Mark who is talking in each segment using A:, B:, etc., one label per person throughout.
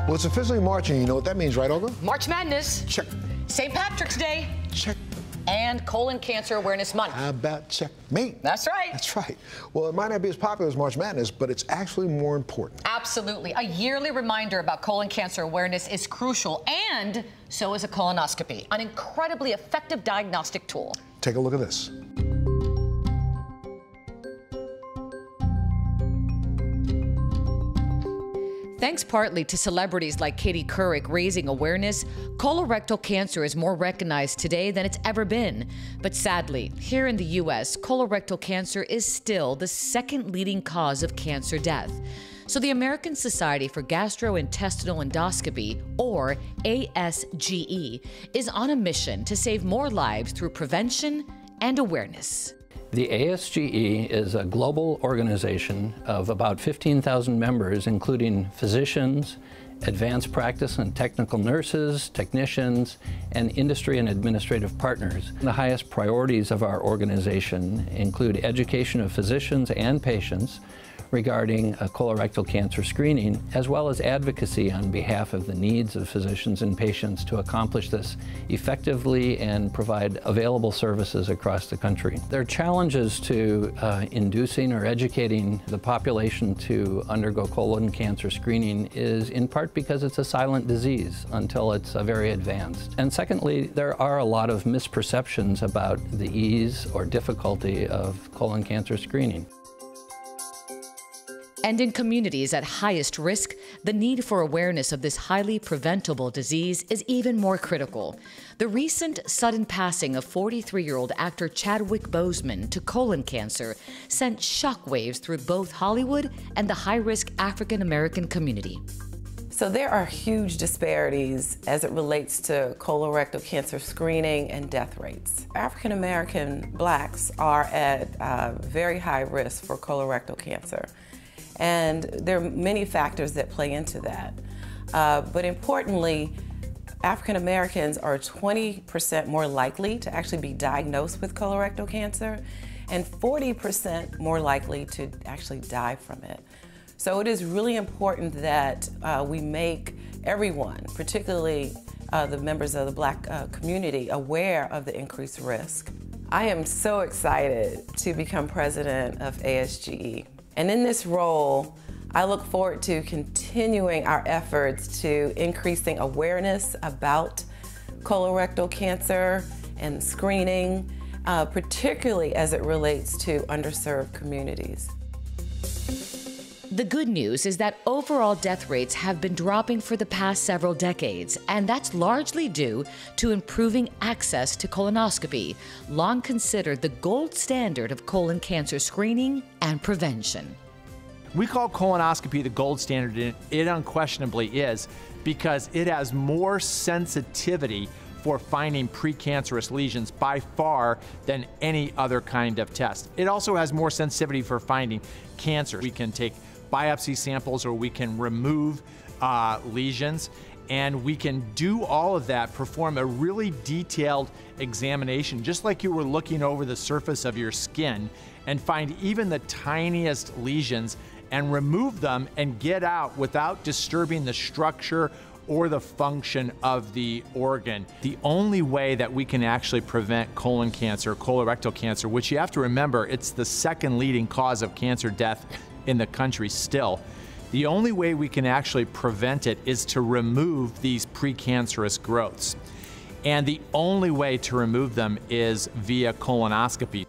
A: Well, it's officially March, and you know what that means, right, Olga?
B: March Madness.
A: Check.
B: St. Patrick's Day.
A: Check.
B: And Colon Cancer Awareness Month.
A: How about checkmate?
B: That's right.
A: That's right. Well, it might not be as popular as March Madness, but it's actually more important.
B: Absolutely. A yearly reminder about colon cancer awareness is crucial, and so is a colonoscopy, an incredibly effective diagnostic tool.
A: Take a look at this.
B: Thanks partly to celebrities like Katie Couric raising awareness, colorectal cancer is more recognized today than it's ever been. But sadly, here in the U.S., colorectal cancer is still the second leading cause of cancer death. So the American Society for Gastrointestinal Endoscopy, or ASGE, is on a mission to save more lives through prevention and awareness.
C: The ASGE is a global organization of about 15,000 members, including physicians, advanced practice and technical nurses, technicians, and industry and administrative partners. The highest priorities of our organization include education of physicians and patients regarding colorectal cancer screening, as well as advocacy on behalf of the needs of physicians and patients to accomplish this effectively and provide available services across the country. There are challenges to inducing or educating the population to undergo colon cancer screening is in part because it's a silent disease until it's very advanced. And secondly, there are a lot of misperceptions about the ease or difficulty of colon cancer screening.
B: And in communities at highest risk, the need for awareness of this highly preventable disease is even more critical. The recent sudden passing of 43-year-old actor Chadwick Boseman to colon cancer sent shockwaves through both Hollywood and the high-risk African-American community.
D: So there are huge disparities as it relates to colorectal cancer screening and death rates. African-American blacks are at very high risk for colorectal cancer. And there are many factors that play into that. But importantly, African Americans are 20% more likely to actually be diagnosed with colorectal cancer and 40% more likely to actually die from it. So it is really important that we make everyone, particularly the members of the Black community, aware of the increased risk. I am so excited to become president of ASGE. And in this role, I look forward to continuing our efforts to increasing awareness about colorectal cancer and screening, particularly as it relates to underserved communities.
B: The good news is that overall death rates have been dropping for the past several decades, and that's largely due to improving access to colonoscopy, long considered the gold standard of colon cancer screening and prevention.
E: We call colonoscopy the gold standard, and it unquestionably is, because it has more sensitivity for finding precancerous lesions by far than any other kind of test. It also has more sensitivity for finding cancer. We can take biopsy samples, or we can remove lesions, and we can do all of that, perform a really detailed examination, just like you were looking over the surface of your skin, and find even the tiniest lesions and remove them and get out without disturbing the structure or the function of the organ. The only way that we can actually prevent colon cancer, colorectal cancer, which you have to remember, it's the second leading cause of cancer death in the country still. The only way we can actually prevent it is to remove these precancerous growths. And the only way to remove them is via colonoscopy.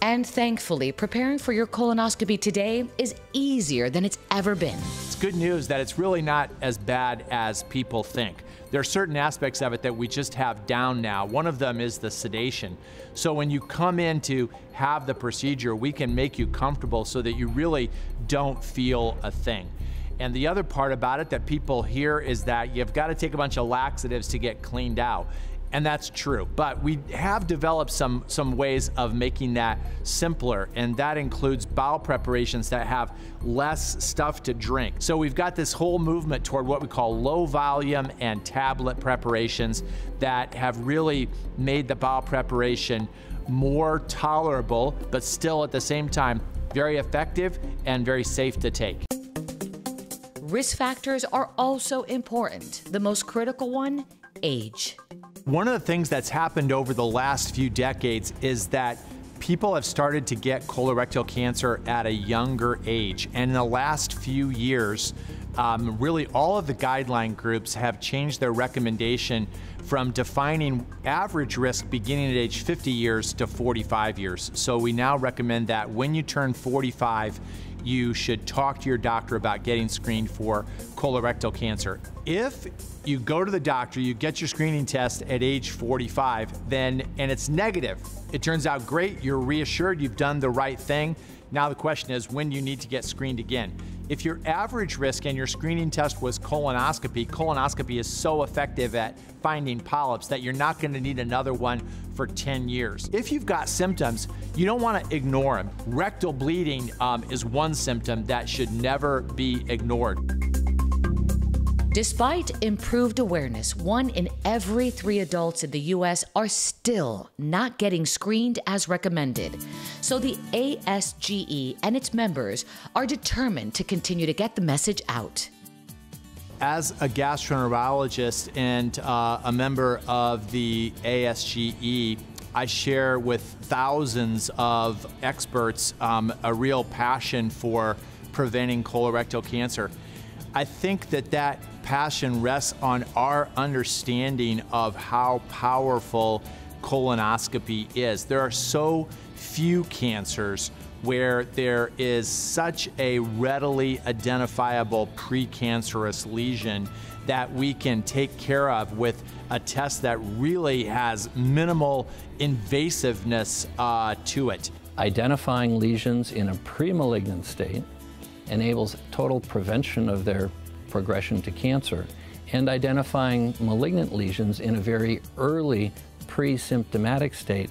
B: And thankfully, preparing for your colonoscopy today is easier than it's ever been.
E: It's good news that it's really not as bad as people think. There are certain aspects of it that we just have down now. One of them is the sedation. So when you come in to have the procedure, we can make you comfortable so that you really don't feel a thing. And the other part about it that people hear is that you've got to take a bunch of laxatives to get cleaned out. And that's true, but we have developed some ways of making that simpler, and that includes bowel preparations that have less stuff to drink. So we've got this whole movement toward what we call low volume and tablet preparations that have really made the bowel preparation more tolerable, but still at the same time very effective and very safe to take.
B: Risk factors are also important. The most critical one, age.
E: One of the things that's happened over the last few decades is that people have started to get colorectal cancer at a younger age. And in the last few years, really all of the guideline groups have changed their recommendation from defining average risk beginning at age 50 years to 45 years. So we now recommend that when you turn 45, you should talk to your doctor about getting screened for colorectal cancer. If you go to the doctor, you get your screening test at age 45, and it's negative, it turns out great, you're reassured you've done the right thing. Now the question is, when do you need to get screened again? If your average risk and your screening test was colonoscopy is so effective at finding polyps that you're not going to need another one for 10 years. If you've got symptoms, you don't want to ignore them. Rectal bleeding is one symptom that should never be ignored.
B: Despite improved awareness, 1 in every 3 adults in the U.S. are still not getting screened as recommended. So the ASGE and its members are determined to continue to get the message out.
E: As a gastroenterologist and a member of the ASGE, I share with thousands of experts a real passion for preventing colorectal cancer. I think that passion rests on our understanding of how powerful colonoscopy is. There are so few cancers where there is such a readily identifiable precancerous lesion that we can take care of with a test that really has minimal invasiveness to it.
C: Identifying lesions in a pre-malignant state enables total prevention of their progression to cancer, and identifying malignant lesions in a very early pre-symptomatic state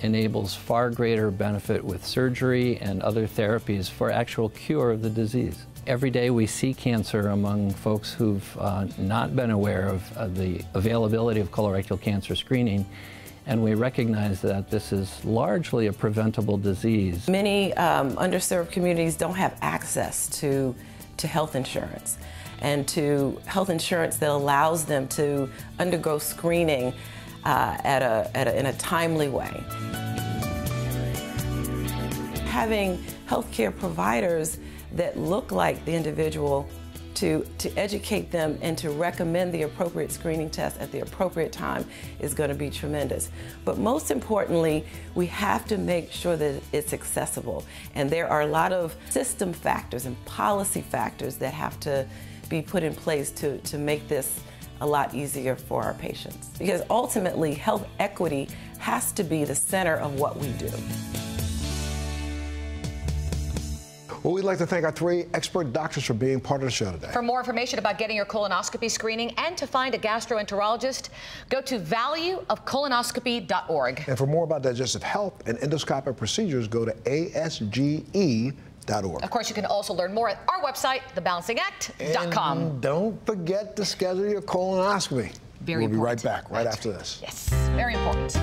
C: enables far greater benefit with surgery and other therapies for actual cure of the disease. Every day we see cancer among folks who've not been aware of the availability of colorectal cancer screening, and we recognize that this is largely a preventable disease.
D: Many underserved communities don't have access to health insurance, and to health insurance that allows them to undergo screening in a timely way. Having healthcare providers that look like the individual to educate them and to recommend the appropriate screening test at the appropriate time is going to be tremendous. But most importantly, we have to make sure that it's accessible. And there are a lot of system factors and policy factors that have to be put in place to make this a lot easier for our patients. Because ultimately, health equity has to be the center of what we do.
A: Well, we'd like to thank our 3 expert doctors for being part of the show today.
B: For more information about getting your colonoscopy screening and to find a gastroenterologist, go to valueofcolonoscopy.org.
A: And for more about digestive health and endoscopic procedures, go to ASGE.org.
B: Of course, you can also learn more at our website, thebalancingact.com.
A: And don't forget to schedule your colonoscopy.
B: Very important.
A: We'll be right back right after this.
B: Yes, very important.